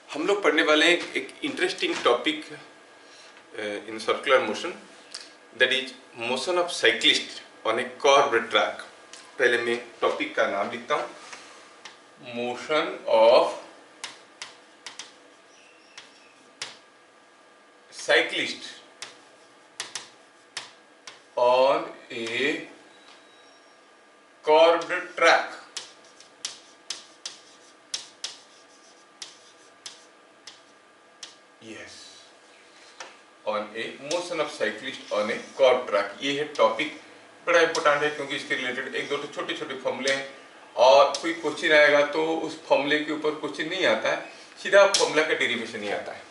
हम लोग पढ़ने वाले हैं एक interesting topic in circular motion, that is motion of cyclist on A curved track. पहले मैं टॉपिक का नाम लिखता हूँ, motion of cyclist on A curved track. Yes, on A motion of cyclist on A curved track. ये है topic, बड़ा important है क्योंकि इसके रिलेटेड एक दो छोटे छोटे फॉर्मूले हैं और कोई क्वेश्चन आएगा तो उस फॉर्मूले के ऊपर क्वेश्चन नहीं आता है, सीधा फॉर्मूला का डेरिवेशन ही आता है।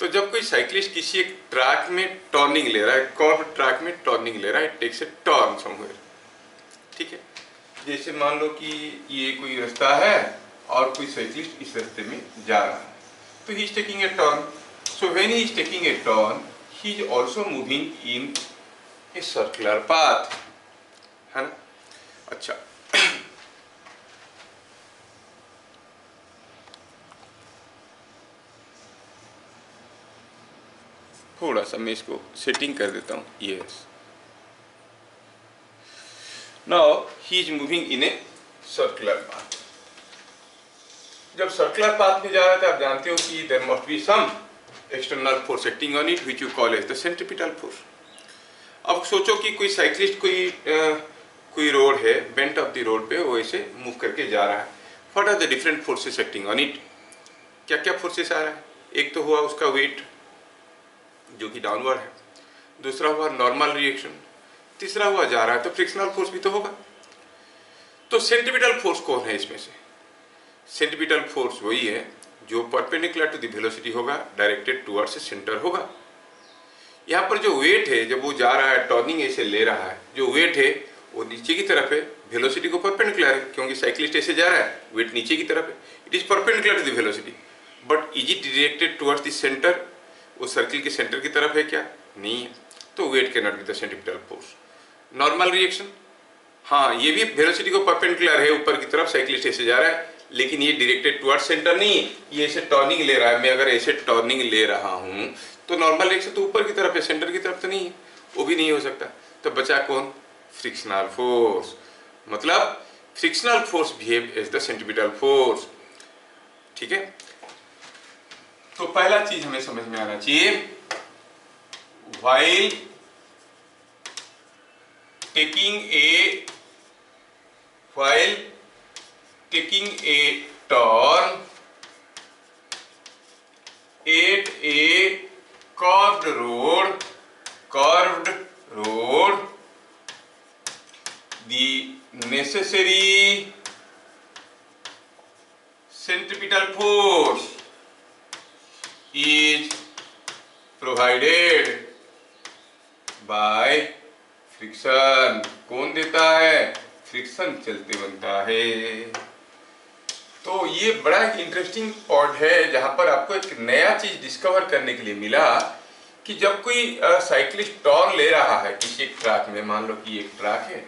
तो जब कोई साइक्लिस्ट किसी एक ट्रैक में टर्निंग ले रहा है, कर्व्ड ट्रैक में टर्निंग ले रहा है, it takes a turn somewhere, ठीक है। जैसे मान लो कि ये कोई रास्ता है और कोई साइक्लिस्ट इस रास्ते में जा रहा है, तो ही is taking a turn. So when he is taking a turn, he is also moving in a circular path, है ना। अच्छा, थोड़ा सा मैं इसको सेटिंग कर देता हूँ। Yes, now he is moving in a circular path. जब सर्कुलर पाथ में जा रहा है, आप जानते हो कि there must be some external force acting on it which you call as the centripetal force. अब सोचो कि कोई साइक्लिस्ट कोई रोड है, बेंट ऑफ द रोड पे वो ऐसे मूव करके जा रहा है। What are the different forces acting on it? क्या क्या फोर्सेस आ रहा है? एक तो हुआ उसका वेट जो कि डाउनवर्ड है, दूसरा हुआ नॉर्मल रिएक्शन, तीसरा हुआ जा रहा है तो फ्रिक्शनल फोर्स भी तो होगा। तो सेंट्रीपिटल फोर्स कौन है इसमें से? सेंट्रीपिटल फोर्स वही है जो परपेंडिकुलर टू द वेलोसिटी होगा, डायरेक्टेड टुवर्ड्स सेंटर होगा। यहाँ पर जो वेट है, जब वो जा रहा है टर्निंग ऐसे ले रहा है, जो वेट है वो नीचे की तरफ है, वेलोसिटी को परपेंडिकुलर है क्योंकि साइक्लिस्ट ऐसे जा रहा है, वेट नीचे की तरफ है, it is perpendicular to the velocity. But is it directed towards the centre? वो सर्किल के सेंटर की तरफ है क्या? नहीं है, तो weight can not be the centripetal force. Normal reaction, हाँ ये भी वेलोसिटी को परपेंडिकुलर है, ऊपर की तरफ साइक्लिस्ट ऐसे जा रहा है, लेकिन ये डायरेक्टेड टुवर्ड्स सेंटर नहीं है, ये ऐसे टर्निंग ले रहा है। मैं अगर ऐसे टर्निंग ले रहा हूँ तो नॉर्मल रिएक्शन तो ऊपर की तरफ है, सेंटर की तरफ तो नहीं है, वो भी नहीं हो सकता। तो बचा कौन? Frictional force. मतलब frictional force behave as the centripetal force, ठीक है। तो पहला चीज हमें समझ में आना चाहिए, while taking a turn at a curved road, the necessary centripetal force is provided by friction। कौन देता है? फ्रिक्शन चलते बनता है। तो ये बड़ा एक इंटरेस्टिंग पॉइंट है जहां पर आपको एक नया चीज डिस्कवर करने के लिए मिला कि जब कोई साइक्लिस्ट टर्न ले रहा है किसी एक ट्रैक में, मान लो कि एक ट्रैक है,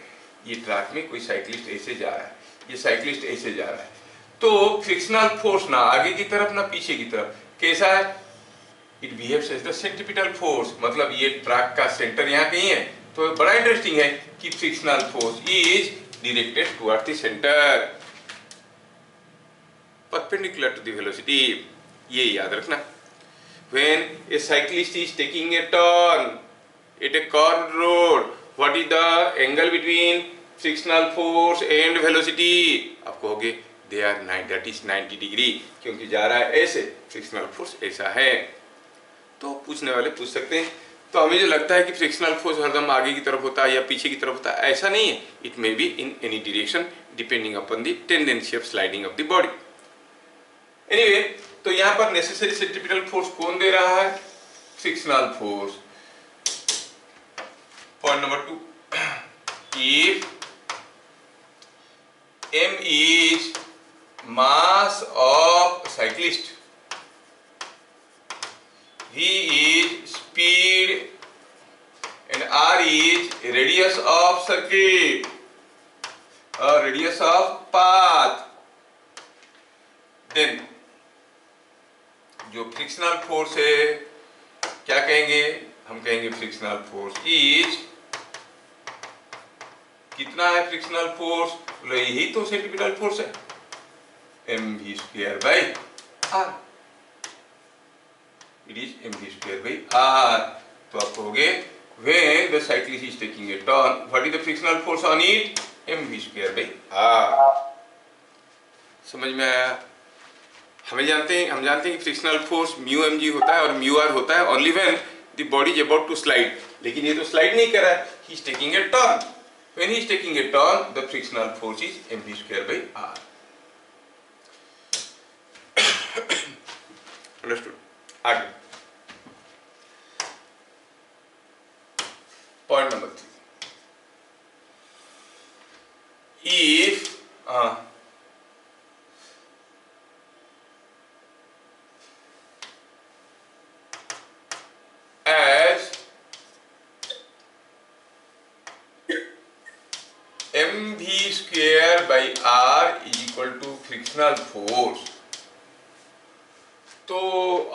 ये ट्रैक में कोई साइक्लिस्ट ऐसे जा रहा है, ये साइक्लिस्ट ऐसे जा रहा है, तो फ्रिक्शनल फोर्स ना आगे की तरफ ना पीछे की तरफ, कैसा है? It behaves as the centripetal force. मतलब ये ट्रैक का सेंटर यहाँ कहीं है, तो बड़ा इंटरेस्टिंग है कि frictional force is directed towards the centre, perpendicular to the velocity. ये याद रखना। When a cyclist is taking a turn at a curved road, what is the angle between frictional force and velocity? आप कहोगे they are 9, that is 90 degree, क्योंकि जा रहा है ऐसे, फ्रिक्शनल फोर्स ऐसा है। तो पूछने वाले पूछ सकते हैं, तो हमें जो लगता है कि फ्रिक्शनल फोर्स हरदम आगे की तरफ होता है या पीछे की तरफ होता है, ऐसा नहीं है। It may be in any direction depending upon the tendency of sliding of the body. Anyway, तो यहाँ पर नेसेसरी सेंट्रीपिटल फोर्स कौन दे रहा है? Frictional force. Point number 2, if m is mass of cyclist, v is speed and r is radius of circuit or radius of path, then जो frictional force है क्या कहेंगे, हम कहेंगे फ्रिक्शनल फोर्स इज, कितना है फ्रिक्शनल फोर्स, बोले यही तो सेंट्रीपिटल फोर्स है, mv² by r, it is mv² by r। तो आप कहोगे when the cyclist is taking a turn, what is the frictional force on it, mv² by r। समझ में आया? हम जानते हैं कि फ्रिक्शनल फोर्स म्यू mg होता है और म्यू r होता है only when the body is about to slide, लेकिन ये तो स्लाइड नहीं कर रहा है, he is taking a turn, when he is taking a turn the frictional force is mv² by r। Understood? आगे point number 3, if as mv² by r is equal to frictional force, तो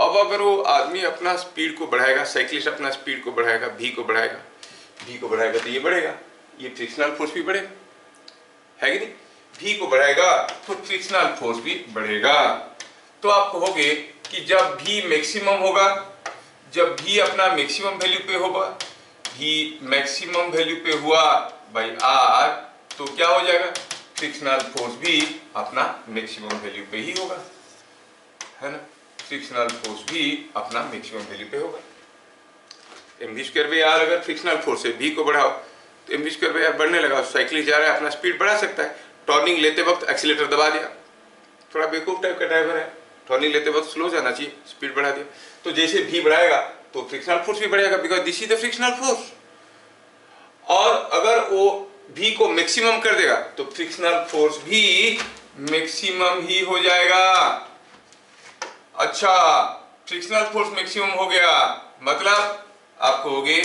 अब अगर वो आदमी अपना speed को बढ़ाएगा, cyclist अपना स्पीड को बढ़ाएगा, v को बढ़ाएगा तो ये बढ़ेगा, ये फ्रिक्शनल फोर्स भी बढ़ेगा, है कि नहीं? v को बढ़ाएगा तो फ्रिक्शनल फोर्स भी बढ़ेगा। तो आप कहोगे कि जब v मैक्सिमम होगा, जब v अपना मैक्सिमम वैल्यू पे होगा, v मैक्सिमम वैल्यू पे हुआ बाई r, तो क्या हो जाएगा, फ्रिक्शनल फोर्स भी अपना मैक्सिमम वैल्यू पे ही होगा, है ना? फ्रिक्शनल फोर्स भी अपना मैक्सिमम वैल्यू पे होगा। mv² बाई r अगर फ्रिक्शनल फोर्स है, v को बढ़ाओ तो mv² बाई r बढ़ने लगा, साइकिलिस्ट जा रहा है, अपना स्पीड बढ़ा सकता है, टर्निंग लेते वक्त एक्सीलेटर दबा दिया, थोड़ा बेवकूफ टाइप का ड्राइवर है, टर्निंग लेते वक्त स्लो जाना चाहिए, स्पीड बढ़ा दिया, तो जैसे v बढ़ाएगा तो फ्रिक्शनल फोर्स भी बढ़ेगा, because this is the frictional force. और अगर वो v को मैक्सिमम कर देगा तो फ्रिक्शनल फोर्स भी मैक्सिमम ही हो जाएगा। अच्छा, फ्रिक्शनल फोर्स मैक्सिमम हो गया मतलब आप कहोगे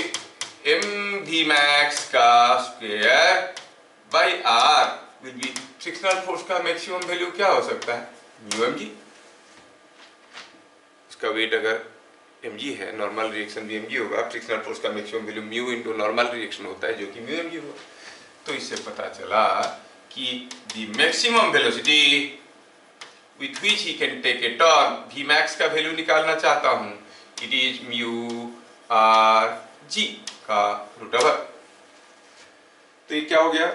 mvmax का square by r will be, frictional force का मैक्सिमम वैल्यू क्या हो सकता है, म्यू mg, इसका वेट अगर mg है, नॉर्मल रिएक्शन भी mg होगा, फ्रिक्शनल फोर्स का maximum value mu into normal reaction होता है जो कि म्यू mg होगा। तो इससे पता चला कि the maximum velocity with which he can take a turn, vmax का वैल्यू निकालना चाहता हूं, it is mu r g का रूट ओवर। तो ये क्या हो गया,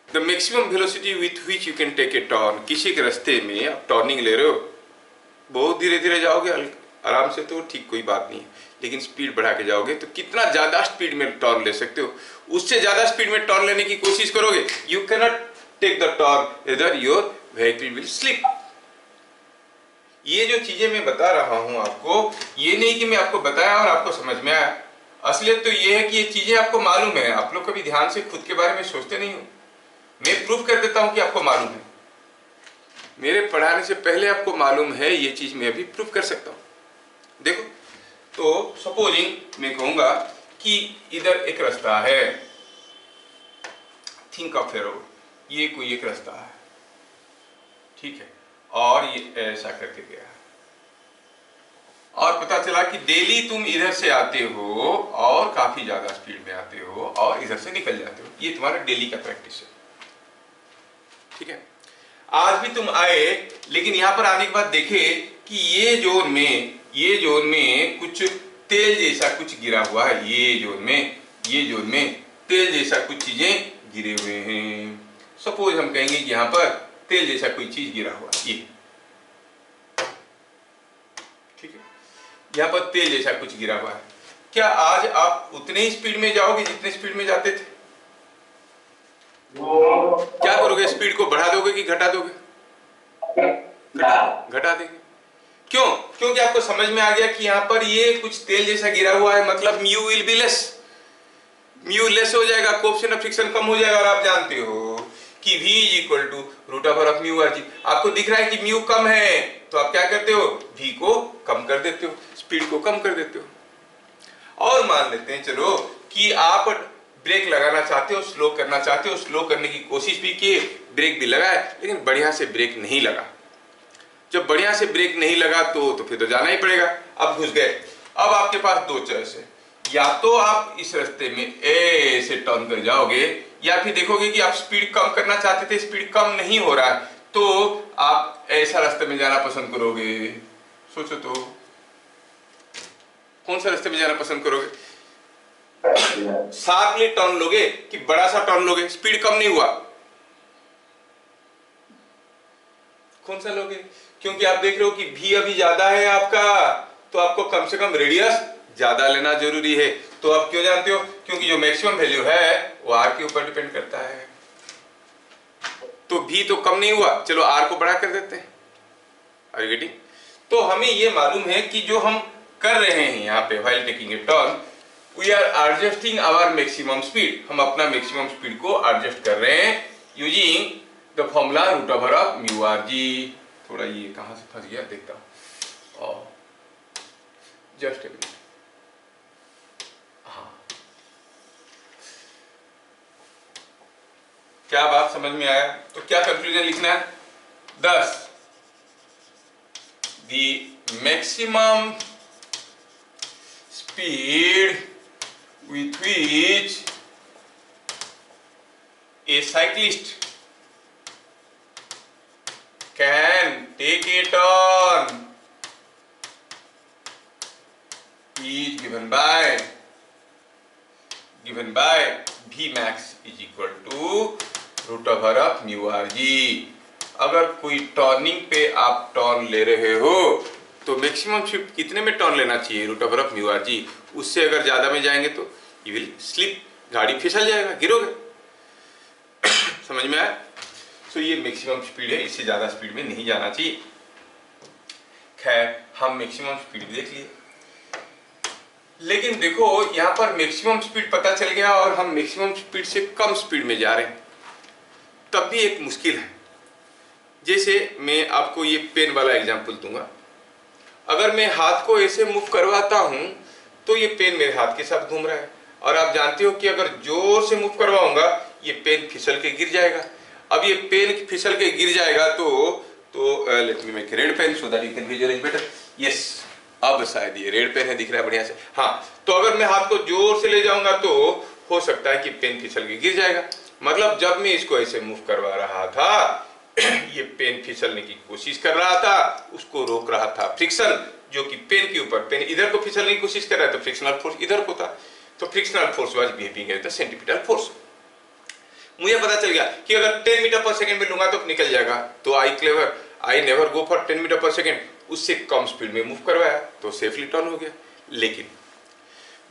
the maximum velocity with which you can take a turn, किसी के रास्ते में आप टर्निंग ले रहे हो, बहुत धीरे धीरे जाओगे, आराम से तो ठीक कोई बात नहीं है, लेकिन स्पीड बढ़ा के जाओगे तो कितना ज्यादा स्पीड में टर्न ले सकते हो, उससे ज्यादा स्पीड में टर्न लेने की कोशिश करोगे, you can not take the turn, इधर योर व्हीकल विल स्लिप। ये जो चीजें मैं बता रहा हूं आपको, ये नहीं कि मैं आपको बताया और आपको समझ में आया, असलियत तो ये है कि ये चीजें आपको मालूम है, आप लोग कभी ध्यान से खुद के बारे में सोचते नहीं हो, मैं प्रूफ कर देता हूं कि आपको मालूम है, मेरे पढ़ाने से पहले आपको मालूम है, ये चीज मैं अभी प्रूफ कर सकता हूं। देखो, तो सपोजिंग मैं कहूंगा कि इधर एक रास्ता है, थिंक ऑफ ए रोड, ये कोई एक रास्ता है, ठीक है, और ये ऐसा करके गया, और पता चला कि डेली तुम इधर से आते हो और काफी ज्यादा स्पीड में आते हो और इधर से निकल जाते हो, ये तुम्हारा डेली का प्रैक्टिस है, ठीक है। आज भी तुम आए, लेकिन यहां पर आने के बाद देखे कि ये जोन में कुछ तेल जैसा कुछ गिरा हुआ है, ये जोन में तेल जैसा कुछ चीजें गिरे हुए हैं। सपोज हम कहेंगे कि यहां पर तेल जैसा कोई चीज गिरा हुआ है, ये ठीक है, यहां पर तेल जैसा कुछ गिरा हुआ है। क्या आज आप उतने ही स्पीड में जाओगे जितने स्पीड में जाते थे? क्या करोगे, स्पीड को बढ़ा दोगे कि घटा दोगे? घटा देंगे। क्यों? क्योंकि आपको समझ में आ गया कि यहाँ पर ये कुछ तेल जैसा गिरा हुआ है, मतलब mu will be less, mu less हो जाएगा, कोएफिशिएंट ऑफ फ्रिक्शन कम हो जाएगा, और आप जानते हो कि v is equal to root over of mu r g. आपको दिख रहा है कि म्यू कम है, तो आप क्या करते हो, v को कम कर देते हो, स्पीड को कम कर देते हो। और मान लेते हैं चलो कि आप ब्रेक लगाना चाहते हो, स्लो करना चाहते हो, स्लो करने की कोशिश भी की, ब्रेक भी लगाए, लेकिन बढ़िया से ब्रेक नहीं लगा। जब बढ़िया से ब्रेक नहीं लगा तो फिर तो जाना ही पड़ेगा। अब घुस गए। अब आपके पास दो चॉइस है, या तो आप इस रास्ते में ऐसे टर्न कर जाओगे, या फिर देखोगे कि आप स्पीड कम करना चाहते थे, स्पीड कम नहीं हो रहा है, तो आप ऐसा रास्ते में जाना पसंद करोगे। सोचो तो कौन सा रास्ते में जाना पसंद करोगे? शार्पली टर्न लोगे कि बड़ा सा टर्न लोगे, स्पीड कम नहीं हुआ? कौन सा लोगे? क्योंकि आप देख रहे हो कि भी अभी ज्यादा है आपका, तो आपको कम से कम रेडियस ज्यादा लेना जरूरी है। तो आप क्यों जानते हो? क्योंकि जो मैक्सिमम वैल्यू है वो आर के ऊपर डिपेंड करता है। तो भी तो कम नहीं हुआ, चलो आर को बड़ा कर देते हैं। Are you getting? तो हमें ये मालूम है कि जो हम कर रहे हैं यहाँ पे while taking a turn, we are adjusting our maximum speed. हम अपना मैक्सिमम स्पीड को एडजस्ट कर रहे हैं using the formula root over of mu r g. थोड़ा ये कहां से फंस गया देखता हूं, जस्ट ए मिनट। हाँ, क्या बात समझ में आया? तो क्या कंक्लूजन लिखना है? 10 the maximum speed with which a cyclist can take a turn is given by V max is equal to root over of mu r g। अगर कोई टर्निंग पे आप टर्न ले रहे हो तो मैक्सिमम स्पीड कितने में टर्न लेना चाहिए? Root over of mu r g. उससे अगर ज्यादा में जाएंगे तो यू विल स्लिप, गाड़ी फिसल जाएगा, गिरोगे। समझ में आया? सो ये मैक्सिमम स्पीड है, इससे ज्यादा स्पीड में नहीं जाना चाहिए। खैर, हम मैक्सिमम स्पीड देख लिए, लेकिन देखो यहाँ पर मैक्सिमम स्पीड पता चल गया और हम मैक्सिमम स्पीड से कम स्पीड में जा रहे हैं, तब भी एक मुश्किल है। जैसे मैं आपको ये पेन वाला एग्जांपल दूंगा। अगर मैं हाथ को ऐसे मूव करवाता हूं तो ये पेन मेरे हाथ के साथ घूम रहा है, और आप जानते हो कि अगर जोर से मूव करवाऊंगा ये पेन फिसल के गिर जाएगा। अब ये पेन फिसल के गिर जाएगा तो let me make red pen so that you can visualise better. Yes, अब शायद ये रेड पेन है, दिख रहा है बढ़िया से। हाँ, तो अगर मैं हाथ को जोर से ले जाऊंगा तो हो सकता है कि पेन फिसल के गिर जाएगा। मतलब जब मैं इसको ऐसे मूव करवा रहा था ये पेन फिसलने की कोशिश कर रहा था, उसको रोक रहा था फ्रिक्शन, जो कि पेन के ऊपर, पेन इधर को फिसलने की कोशिश कर रहा है तो फ्रिक्शनल फोर्स इधर को था, तो frictional force was behaving as the centripetal force. मुझे पता चल गया कि अगर 10 मीटर पर सेकंड में लूंगा तो निकल जाएगा, तो I never go for 10 metre per second, उससे कम स्पीड में मूव करवाया तो सेफली टर्न हो गया। लेकिन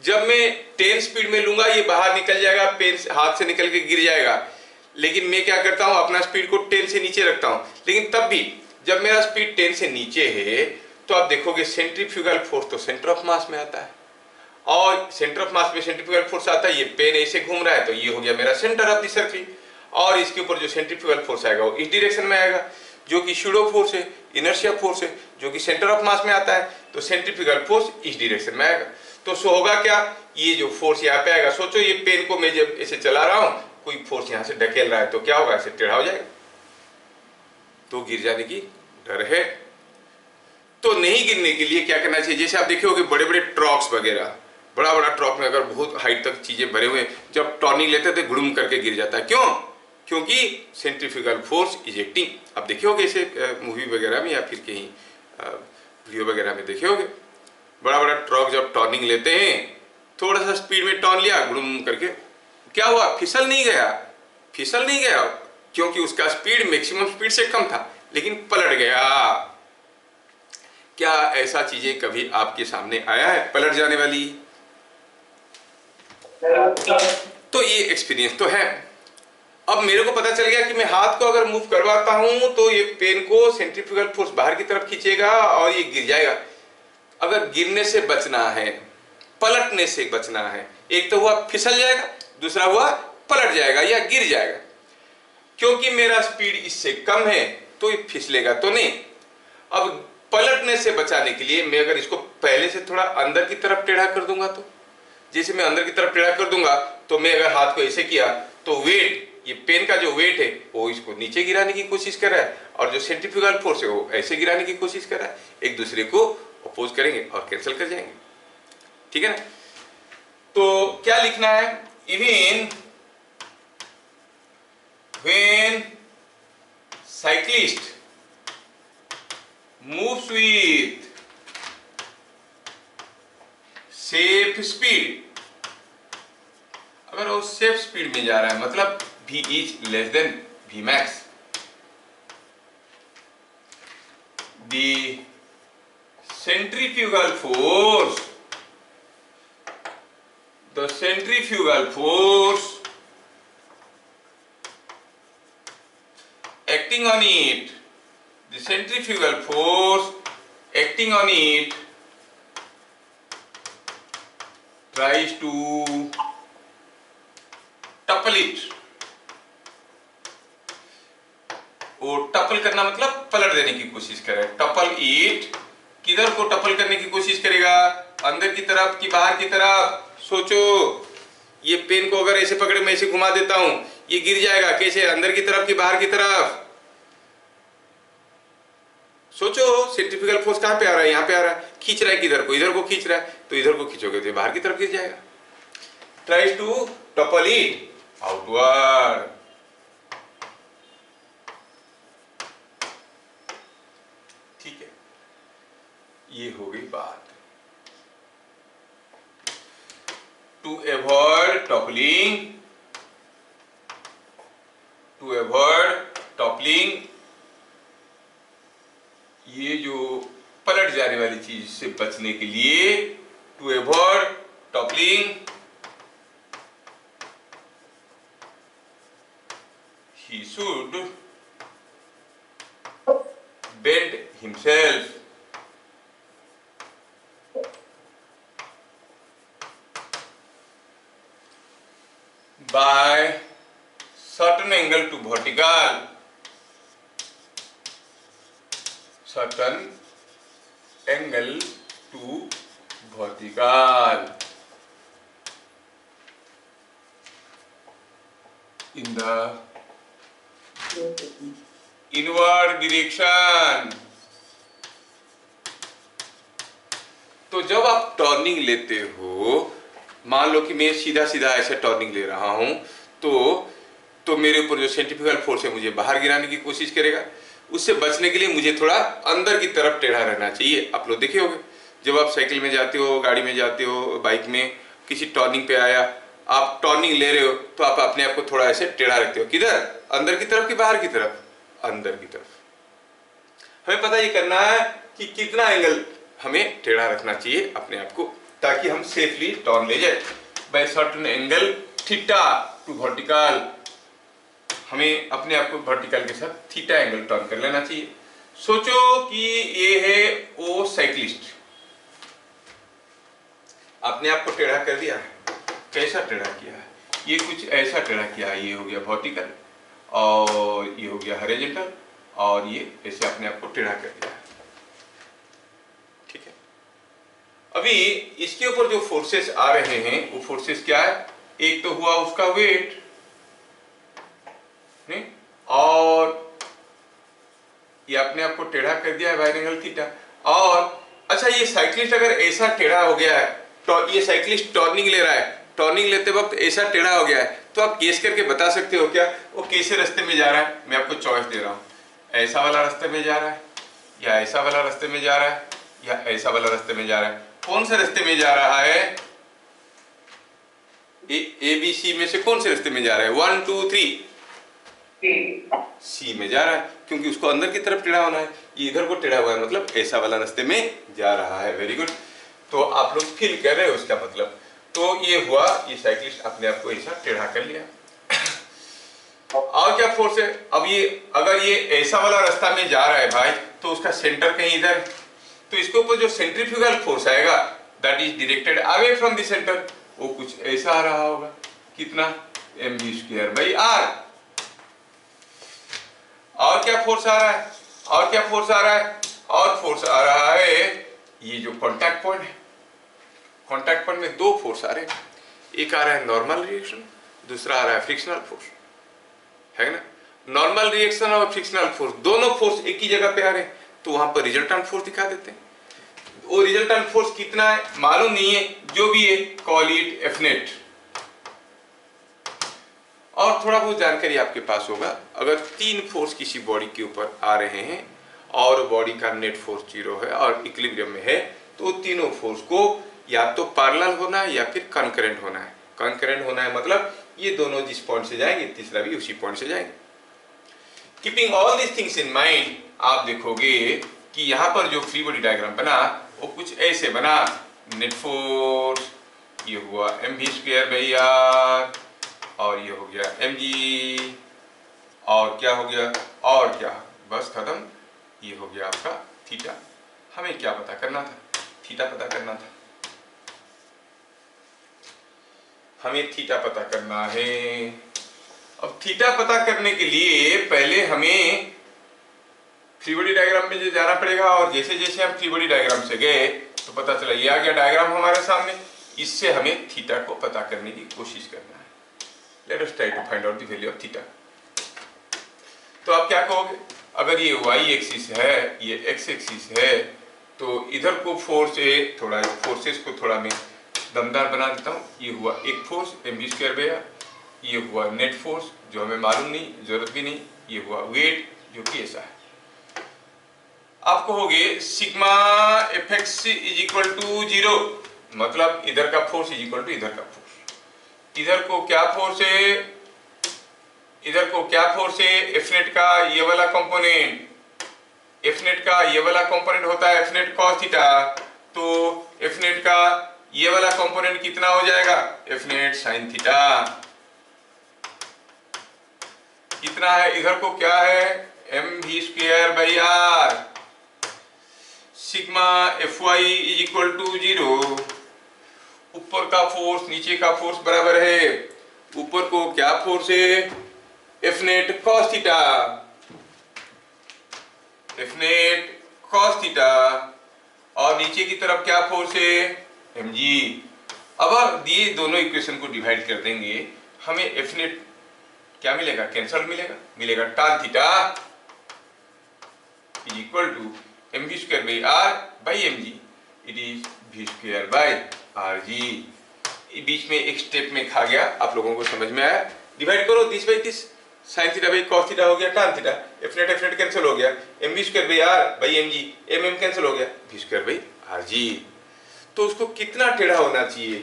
जब मैं 10 स्पीड में लूंगा ये बाहर निकल जाएगा, पेन हाथ से निकल के गिर जाएगा। लेकिन मैं क्या करता हूं, अपना स्पीड को 10 से नीचे रखता हूं। लेकिन तब भी जब मेरा स्पीड 10 से नीचे है तो आप देखोगे सेंट्रीफ्यूगल फोर्स तो सेंटर ऑफ मास में आता है, और सेंटर ऑफ मास में सेंट्रीफ्यूगल फोर्स आता है, ये पेन ऐसे घूम रहा है तो ये हो गया मेरा सेंटर ऑफ द सर्किल, और इसके ऊपर जो सेंट्रीफ्यूगल फोर्स आएगा वो इस डायरेक्शन में आएगा, जो कि सूडो फोर्स है, इनर्शिया फोर्स है, जो कि सेंटर ऑफ मास में आता है, तो सेंट्रीफ्यूगल फोर्स इस डायरेक्शन में आएगा। तो सो होगा क्या, ये जो फोर्स यहाँ पे आएगा, सोचो ये पेन को मैं जब ऐसे चला रहा हूं, कोई फोर्स यहां से ढकेल रहा है तो क्या होगा, ऐसे टेढ़ा हो जाएगा, तो गिर जाने की डर है। तो नहीं गिरने के लिए क्या करना चाहिए? जैसे आप देखे होगे बड़े बड़े ट्रक्स वगैरह, बड़ा बड़ा ट्रक में अगर बहुत हाइट तक चीजें भरे हुए, जब टर्निंग लेते थे गुड़ुम करके गिर जाता है। क्यों? क्योंकि सेंट्रीफ्यूगल फोर्स इज एक्टिंग। आप देखे होगे इसे मूवी वगैरह में या फिर कहीं वीडियो वगैरह में देखे होगे, बड़ा बड़ा ट्रक जब टर्निंग लेते हैं, थोड़ा सा स्पीड में टर्न लिया, गुड़ुम करके क्या हुआ, फिसल नहीं गया, क्योंकि उसका स्पीड मैक्सिमम स्पीड से कम था, लेकिन पलट गया। क्या ऐसा चीजें कभी आपके सामने आया है पलट जाने वाली? तो ये एक्सपीरियंस तो है। अब मेरे को पता चल गया कि मैं हाथ को अगर मूव करवाता हूं तो ये पेन को सेंट्रीफ्यूगल फोर्स बाहर की तरफ खींचेगा और ये गिर जाएगा। अगर गिरने से बचना है, पलटने से बचना है, एक तो हुआ फिसल जाएगा, दूसरा हुआ पलट जाएगा या गिर जाएगा। क्योंकि मेरा स्पीड इससे कम है तो ये फिसलेगा तो नहीं। अब पलटने से बचाने के लिए मैं अगर इसको पहले से थोड़ा अंदर की तरफ टेढ़ा कर दूंगा, तो जैसे मैं अंदर की तरफ टेढ़ा कर दूंगा तो मैं अगर हाथ को ऐसे किया तो वेट ये पेन का जो वेट है वो इसको नीचे गिराने की कोशिश कर रहा है, और जो सेंट्रीफ्यूगल फोर्स है वो ऐसे गिराने की कोशिश कर रहा है, एक दूसरे को अपोज करेंगे और कैंसिल कर जाएंगे। ठीक है ना? तो क्या लिखना है, even when cyclist moves with safe speed, अगर वो सेफ स्पीड में जा रहा है मतलब v is less than v max, the centrifugal force acting on it, the centrifugal force acting on it tries to tuple it. वो tuple करना मतलब पलट देने की कोशिश करे, टपल इट। किधर को टपल करने की कोशिश करेगा, अंदर की तरफ कि बाहर की तरफ? सोचो, ये पेन को अगर ऐसे पकड़े मैं ऐसे घुमा देता हूं, ये गिर जाएगा, कैसे, अंदर की तरफ कि बाहर की तरफ? सोचो, सेंट्रीफ्यूगल फोर्स कहां पे आ रहा है, यहां पे आ रहा है, खींच रहा है किधर को, इधर को खींच रहा है, तो इधर को खींचोगे तो बाहर की तरफ गिर जाएगा। Tries to topple it outward. ठीक है, ये हो गई बात। टू अवॉइड टॉपलिंग, ये जो पलट जाने वाली चीज से बचने के लिए, to avoid toppling he should bend himself by certain angle to vertical, certain angle to vertical in the inward direction. तो जब आप टर्निंग लेते हो, मान लो कि मैं सीधा सीधा ऐसे टर्निंग ले रहा हूं, तो मेरे ऊपर जो सेंट्रीफ्यूगल फोर्स है मुझे बाहर गिराने की कोशिश करेगा। उससे बचने के लिए मुझे थोड़ा अंदर की तरफ टेढ़ा रहना चाहिए। आप लोग देखे होंगे, जब आप साइकिल में जाते हो, गाड़ी में जाते हो, बाइक में, किसी टर्निंग पे आया, आप टर्निंग ले रहे हो तो आप अपने आप को थोड़ा ऐसे टेढ़ा रखते हो। किधर, अंदर की तरफ कि बाहर की तरफ? अंदर की तरफ। हमें पता ये करना है कि कितना एंगल हमें टेढ़ा रखना चाहिए अपने आप को, ताकि हम सेफली टर्न ले जाए। By certain angle theta to vertical, हमें अपने आप को वर्टिकल के साथ थीटा एंगल टर्न कर लेना चाहिए। सोचो कि ये है वो साइक्लिस्ट, अपने आप को टेढ़ा कर दिया है। कैसा टेढ़ा किया है? ये कुछ ऐसा टेढ़ा किया है, ये हो गया वर्टिकल और ये हो गया हॉरिजॉन्टल, और ये ऐसे अपने आप को टेढ़ा कर दिया है। ठीक है, अभी इसके ऊपर जो फोर्सेस आ रहे हैं वो फोर्सेस क्या है? एक तो हुआ उसका वेट, नहीं, और ये अपने आप को टेढ़ा कर दिया है बाय एंगल थीटा। और अच्छा, ये साइक्लिस्ट अगर ऐसा टेढ़ा हो गया है, तो ये साइक्लिस्ट टर्निंग ले रहा है, टर्निंग लेते वक्त ऐसा टेढ़ा हो गया है, तो आप गेस करके बता सकते हो क्या वो कैसे रास्ते में जा रहा है? मैं आपको चॉइस दे रहा हूँ, ऐसा वाला रास्ते में जा रहा है, या ऐसा वाला रास्ते में जा रहा है, या ऐसा वाला रास्ते में जा रहा है। कौन से रास्ते में जा रहा है? ए बी सी में से कौन से रास्ते में जा रहा है? 1 2 3 सी में जा रहा है, क्योंकि उसको अंदर की तरफ टेढ़ा होना है। ये इधर को टेढ़ा हुआ है, मतलब ऐसा वाला रास्ते में जा रहा है। वेरी गुड, तो आप लोग फील कर रहे हो उसका मतलब। तो ये हुआ, ये साइक्लिस्ट अपने आप को ऐसा टेढ़ा कर लिया। और क्या फोर्स है? अब ये अगर ये ऐसा वाला रास्ता में जा रहा है भाई, तो उसका सेंटर कहीं इधर है, तो इसके ऊपर जो सेंट्रीफ्यूगल फोर्स आएगा that is directed away from the centre, वो कुछ ऐसा आ रहा होगा। कितना? mv²/r। और क्या फोर्स आ रहा है? और क्या फोर्स आ रहा है? और फोर्स आ रहा है ये जो कॉन्टैक्ट पॉइंट है, कॉन्टैक्ट पॉइंट में दो फोर्स आ रहे हैं। एक आ रहा है नॉर्मल रिएक्शन, दूसरा आ रहा है फ्रिक्शनल फोर्स। है ना। नॉर्मल रिएक्शन और फ्रिक्शनल फोर्स, दोनों फोर्स एक ही जगह पे आ रहे हैं, तो वहां पर रिजल्टेंट फोर्स दिखा देते हैं। वो रिजल्टेंट फोर्स कितना है मालूम नहीं है, जो भी है कॉल इट एफ नेट। और थोड़ा बहुत जानकारी आपके पास होगा, अगर 3 फोर्स किसी बॉडी के ऊपर आ रहे हैं और बॉडी का नेट फोर्स 0 है और इक्विलिब्रियम में है, तो तीनों फोर्स को या तो पैरेलल होना है या फिर कंकरेंट होना है। कंकरेंट होना है मतलब ये दोनों जिस पॉइंट से जाएंगे तीसरा भी उसी पॉइंट से जाएंगे। Keeping all this things in mind, आप देखोगे कि यहाँ पर जो फ्री बॉडी डायग्राम बना वो कुछ ऐसे बना। नेट फोर्स ये हुआ mv²/r और ये हो गया mg, और क्या हो गया और क्या, बस खत्म। ये हो गया आपका थीटा। हमें क्या पता करना था, थीटा पता करना था। हमें थीटा पता करना है। अब थीटा पता करने के लिए पहले हमें फ्री बॉडी डायग्राम में जाना पड़ेगा, और जैसे जैसे हम फ्री बॉडी डायग्राम से गए तो पता चला ये आ गया डायग्राम हमारे सामने। इससे हमें थीटा को पता करने की कोशिश करना है। Let us try to find out the value of theta. तो आप क्या कहोगे, अगर ये y एक्सिस है, ये x एक्सिस है, तो इधर को फोर्स है, थोड़ा फोर्सेस को थोड़ा मैं दमदार बना देता हूँ। ये हुआ एक फोर्स mv²/r, ये हुआ नेट फोर्स जो हमें मालूम नहीं, जरूरत भी नहीं, ये हुआ वेट जो कि ऐसा है। आप कहोगे sigma fx is equal to 0, मतलब इधर का फोर्स इज इक्वल टू इधर का फोर्स। इधर को क्या फोर्स है, इधर को क्या फोर्स है, एफ नेट का ये वाला कंपोनेंट, एफ नेट का ये वाला कंपोनेंट होता है एफ नेट कॉस थीटा, तो एफ नेट का ये वाला कंपोनेंट कितना हो जाएगा, एफ नेट साइन थीटा। कितना है, इधर को क्या है mv²/r, sigma fy is equal to 0। ऊपर का फोर्स नीचे का फोर्स बराबर है, ऊपर को क्या फोर्स है, F net cos theta, F net cos theta, और नीचे की तरफ क्या फोर्स है, mg। अब दिए दोनों इक्वेशन को डिवाइड कर देंगे, हमें एफ नेट क्या मिलेगा, कैंसल मिलेगा, मिलेगा tan theta is equal to mv²/r/mg, it is v²/rg। बीच में एक स्टेप में खा गया, आप लोगों को समझ में आया। डिवाइड करो 30/30, sine theta by cos theta हो गया tan theta, F net cancel हो गया, mv²/r/mg, mm कैंसिल हो गया, v²/rg। तो उसको कितना टेढ़ा होना चाहिए,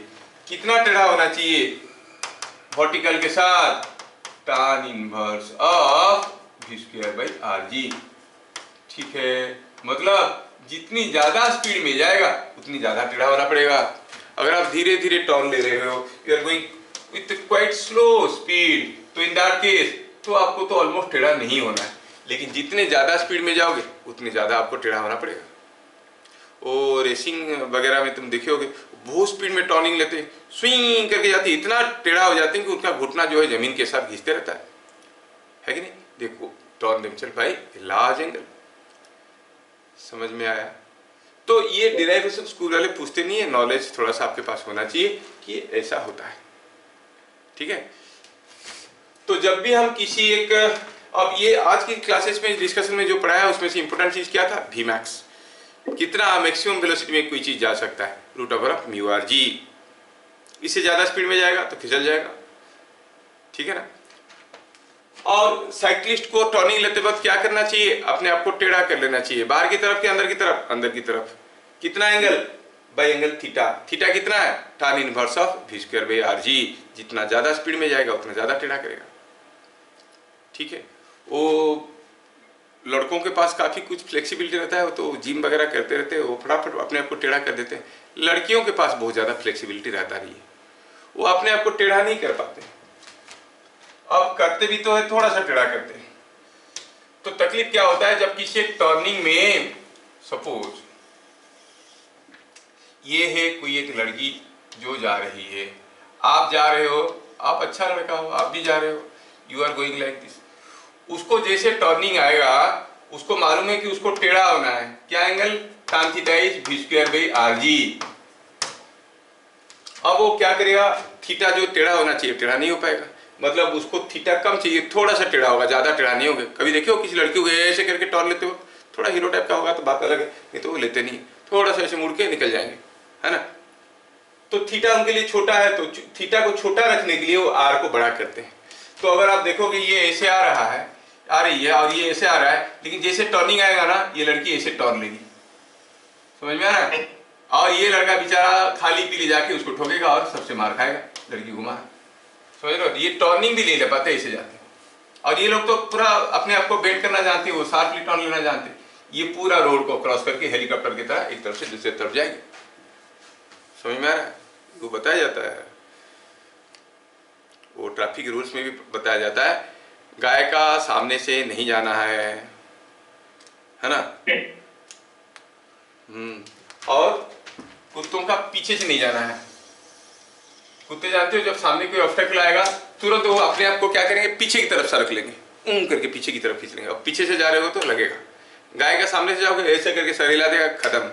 कितना टेढ़ा होना चाहिए वर्टिकल के साथ, tan इनवर्स ऑफ v²/rg। ठीक है, मतलब जितनी ज्यादा स्पीड में जाएगा उतनी ज्यादा टेढ़ा होना पड़ेगा। अगर आप धीरे धीरे टर्न ले रहे हो, you are going with quite slow speed, तो इन दैट केस तो आपको तो ऑलमोस्ट टेढ़ा नहीं होना है। लेकिन जितने ज्यादा स्पीड में जाओगे उतने ज्यादा आपको टेढ़ा होना पड़ेगा। और रेसिंग वगैरह में तुम देखे होगे, बहुत स्पीड में टर्निंग लेते हैं, स्विंग करके जाते हैं, इतना टेढ़ा हो जाते हैं कि उनका घुटना जो है जमीन के साथ घिसते रहता है कि नहीं। देखो turn themselves by large angle. समझ में आया। तो ये डिराइवेशन स्कूल वाले पूछते नहीं है, नॉलेज थोड़ा सा आपके पास होना चाहिए कि ऐसा होता है। ठीक है, तो जब भी हम किसी एक, अब ये आज की क्लासेस में डिस्कशन में जो पढ़ा है उसमें से इंपॉर्टेंट चीज क्या था, वी मैक्स, कितना मैक्सिमम वेलोसिटी में कोई चीज जा सकता है, √μ/g। इससे ज्यादा स्पीड में जाएगा तो फिसल जाएगा, ठीक है ना। और साइक्लिस्ट को टर्निंग लेते वक्त क्या करना चाहिए, अपने आप को टेढ़ा कर लेना चाहिए, बाहर की तरफ के अंदर की तरफ, अंदर की तरफ। कितना angle, bye angle theta. Theta कितना है, tan इनवर्स ऑफ v²/rg। जितना ज्यादा स्पीड में जाएगा उतना ज्यादा टेढ़ा करेगा। ठीक है, वो लड़कों के पास काफी कुछ फ्लेक्सिबिलिटी रहता है, तो जिम वगैरह करते रहते हैं, वो फटाफट अपने आप को टेढ़ा कर देते हैं। लड़कियों के पास बहुत ज्यादा फ्लेक्सिबिलिटी रहता नहीं है, वो अपने आप को टेढ़ा नहीं कर पाते। अब करते भी तो है, थोड़ा सा टेढ़ा करते हैं। तो तकलीफ क्या होता है, जब किसी एक टर्निंग में, सपोज ये है कोई एक लड़की जो जा रही है, आप जा रहे हो, आप अच्छा लड़का हो, आप भी जा रहे हो, you are going like this. उसको जैसे टर्निंग आएगा उसको मालूम है कि उसको टेढ़ा होना है, क्या angle, tan theta is v²/rg। अब वो क्या करेगा, थीटा जो टेढ़ा होना चाहिए टेढ़ा नहीं हो पाएगा, मतलब उसको थीटा कम चाहिए, थोड़ा सा टेढ़ा होगा, ज़्यादा टेढ़ा नहीं होगा। कभी देखिए हो किसी लड़की को ऐसे करके टॉर्न लेते हो, थोड़ा हीरो टाइप का होगा तो बात अलग है, नहीं तो वो लेते नहीं, थोड़ा सा ऐसे मुड़ के निकल जाएंगे, है ना। तो थीटा उनके लिए छोटा है, तो थीटा को छोटा रखने के लिए वो आर को बड़ा करते हैं। तो अगर आप देखोगे ये ऐसे आ रहा है, आ रही है, और ये ऐसे आ रहा है, लेकिन जैसे टर्निंग आएगा ना, ये लड़की ऐसे टर्न लेगी, समझ में आ रहा है। और ये लड़का बेचारा खाली पीली जाके उसको ठोकेगा और सबसे मार खाएगा, लड़की घुमा, समझ रहे हो। ये टर्निंग भी नहीं ले पाते, ऐसे जाते हैं। और ये लोग तो पूरा अपने आप को बेंड करना जानते हैं, वो शार्पली टर्न लेना जानते हैं। ये पूरा रोड को क्रॉस करके हेलीकॉप्टर की तरह एक तरफ से दूसरे तरफ जाएंगे, समझ में आ रहा है। वो बताया जाता है, वो ट्रैफिक रूल्स में भी बताया जाता है, गाय का सामने से नहीं जाना है ना। और कुत्तों का पीछे से नहीं जाना है। कुत्ते जानते हो जब सामने कोई ऑब्स्टेकल आएगा तुरंत वो अपने आप को क्या करेंगे, पीछे की तरफ सरक लेंगे, करके पीछे की तरफ खींच लेंगे। और पीछे से जा रहे हो तो लगेगा। गाय का सामने से जाओगे ऐसे करके सर हिला देगा, खत्म।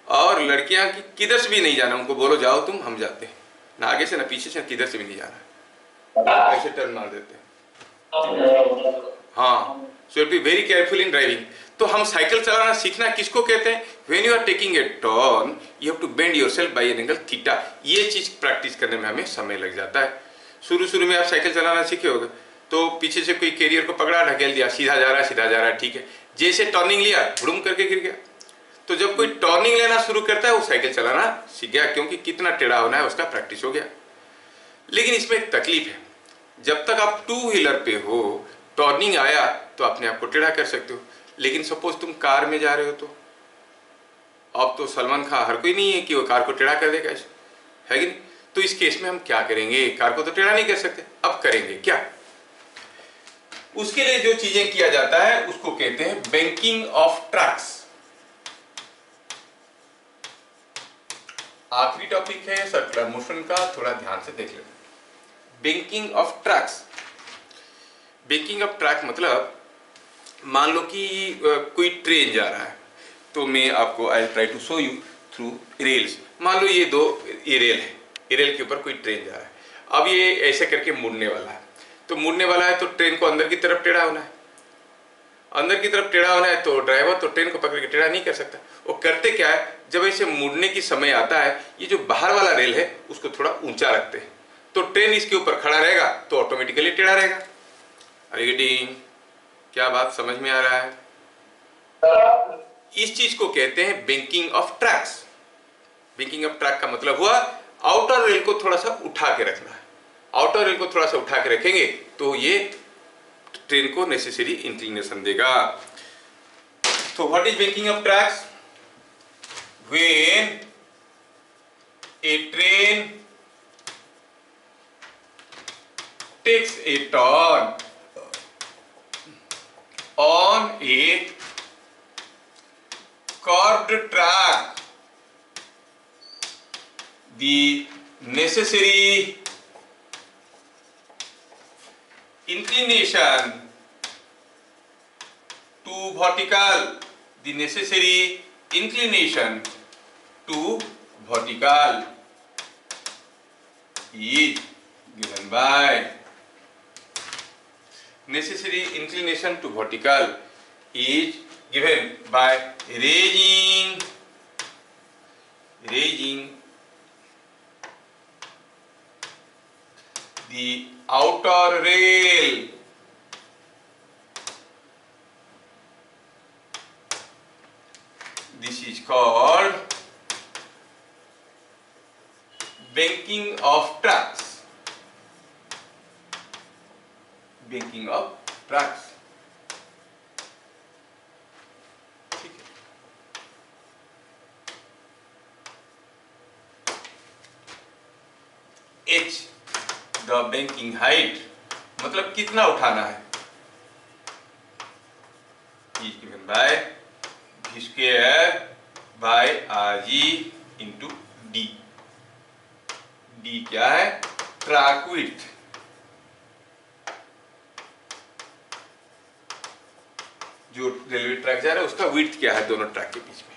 और लड़कियां किधर से भी नहीं जाना, उनको बोलो जाओ तुम, हम जाते हैं ना, आगे से ना पीछे से, किधर से भी नहीं जाना, ऐसे टर्न मार देते हैं। हाँ, so be very careful in driving. तो हम साइकिल चलाना सीखना किसको कहते हैं, when you are taking a turn you have to bend yourself by an angle theta. ये चीज प्रैक्टिस करने में हमें समय लग जाता है। शुरू में आप साइकिल चलाना सीखे होगे तो पीछे से कोई कैरियर को पकड़ा, ढकेल दिया, सीधा जा रहा है, ठीक है। जैसे टर्निंग लिया, भुड़ुम करके गिर गया। तो जब कोई टर्निंग लेना शुरू करता है वो साइकिल चलाना सीख गया, क्योंकि कितना टेढ़ा होना है उसका प्रैक्टिस हो गया। लेकिन इसमें एक तकलीफ है, जब तक आप टू व्हीलर पे हो, टर्निंग आया तो अपने आप को टेढ़ा कर सकते हो। लेकिन सपोज तुम कार में जा रहे हो, तो अब तो सलमान खान हर कोई नहीं है कि वो कार को टेढ़ा कर देगा, है कि नहीं। तो इस केस में हम क्या करेंगे, कार को तो टेढ़ा नहीं कर सकते, अब करेंगे क्या। उसके लिए जो चीजें किया जाता है उसको कहते हैं बैंकिंग ऑफ ट्रैक्स। आखिरी टॉपिक है सर्कुलर मोशन का, थोड़ा ध्यान से देख लेना। Banking of tracks. Banking of track मतलब मान लो कि कोई ट्रेन जा रहा है, तो मैं आपको I try to show you through rails. मान लो ये रेल है, ये रेल के ऊपर कोई ट्रेन जा रहा है। अब ये ऐसे करके मुड़ने वाला है, तो मुड़ने वाला है तो ट्रेन को अंदर की तरफ टेढ़ा होना है। अंदर की तरफ टेढ़ा होना है तो ड्राइवर तो ट्रेन को पकड़ के टेढ़ा नहीं कर सकता। वो करते क्या है, जब ऐसे मुड़ने की समय आता है, ये जो बाहर वाला रेल है उसको थोड़ा ऊंचा रखते हैं, तो ट्रेन इसके ऊपर खड़ा रहेगा तो ऑटोमेटिकली टेढ़ा रहेगा। अरे गेटिंग, क्या बात समझ में आ रहा है। इस चीज को कहते हैं banking of tracks. Banking of track का मतलब हुआ आउटर रेल को थोड़ा सा उठा के रखना है। आउटर रेल को थोड़ा सा उठा के रखेंगे तो ये ट्रेन को नेसेसरी इंक्लिनेशन देगा। तो what is banking of tracks? When a train takes a turn on a curved track, the necessary inclination to vertical, the necessary inclination to vertical is given by necessary inclination to vertical is given by raising the outer rail this is called banking of tracks. Banking of tracks, ठीक है। H the banking height, मतलब कितना उठाना है, is given by v square by rg into D. D क्या है, track width. जो railway track जा रहा है उसका विड्थ क्या है दोनों ट्रैक के बीच में,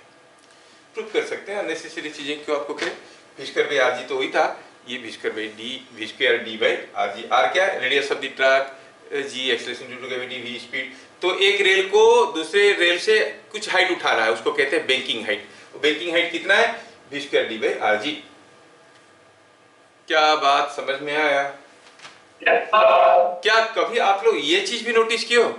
प्रूव कर सकते हैं। अननेसेसरी चीजें क्यों आपको करें, फिशकर भी आरजी तो वही था, ये v square by d, v square d by r g. R क्या है? Radius of the track, g acceleration due to gravity, v speed. तो एक रेल को दूसरे रेल से कुछ हाइट उठाना है, उसको कहते हैं बैंकिंग हाइट। बैंकिंग हाइट कितना है? v square d by r जी। क्या बात समझ में आया? क्या कभी आप लोग ये चीज भी नोटिस किए हो?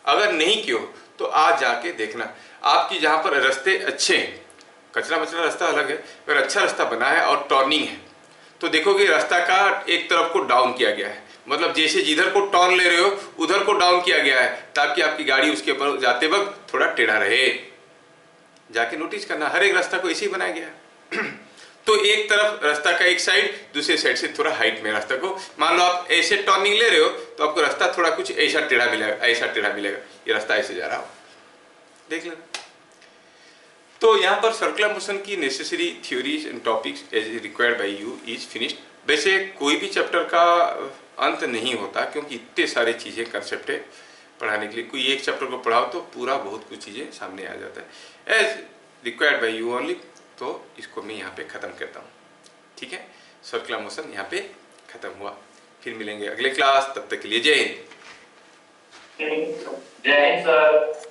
अगर नहीं किए हो तो आज जाके देखना। आपकी जहां पर रास्ते अच्छे हैं, कचरा मचरा रास्ता अलग है, अगर अच्छा रास्ता बना है और टर्निंग है तो देखोगे रास्ता का एक तरफ को डाउन किया गया है, मतलब जैसे जिधर को टर्न ले रहे हो उधर को डाउन किया गया है ताकि आपकी गाड़ी उसके ऊपर जाते वक्त थोड़ा टेढ़ा रहे। जाके नोटिस करना, हर एक रास्ता को ऐसे ही बनाया गया है। तो एक तरफ रास्ता का एक साइड, दूसरे साइड से थोड़ा हाइट में रास्ता को, मान लो आप ऐसे टर्निंग ले रहे हो तो आपको रास्ता थोड़ा कुछ ऐसा टेढ़ा मिलेगा, ऐसा टेढ़ा मिलेगा, ये रास्ता ऐसे जा रहा हो, देख लेना। तो यहाँ पर सर्कुलर मोशन की necessary theories and topics as required by you is finished. वैसे कोई भी चैप्टर का अंत नहीं होता क्योंकि इतने सारे चीज़ें कंसेप्ट है पढ़ाने के लिए। कोई एक चैप्टर को पढ़ाओ तो पूरा बहुत कुछ चीज़ें सामने आ जाता है। As required by you only, तो इसको मैं यहाँ पे ख़त्म करता हूँ। ठीक है, सर्कुलर मोशन यहाँ पे ख़त्म हुआ। फिर मिलेंगे अगले क्लास, तब तक के लिए जय हिंद। जय हिंद सर।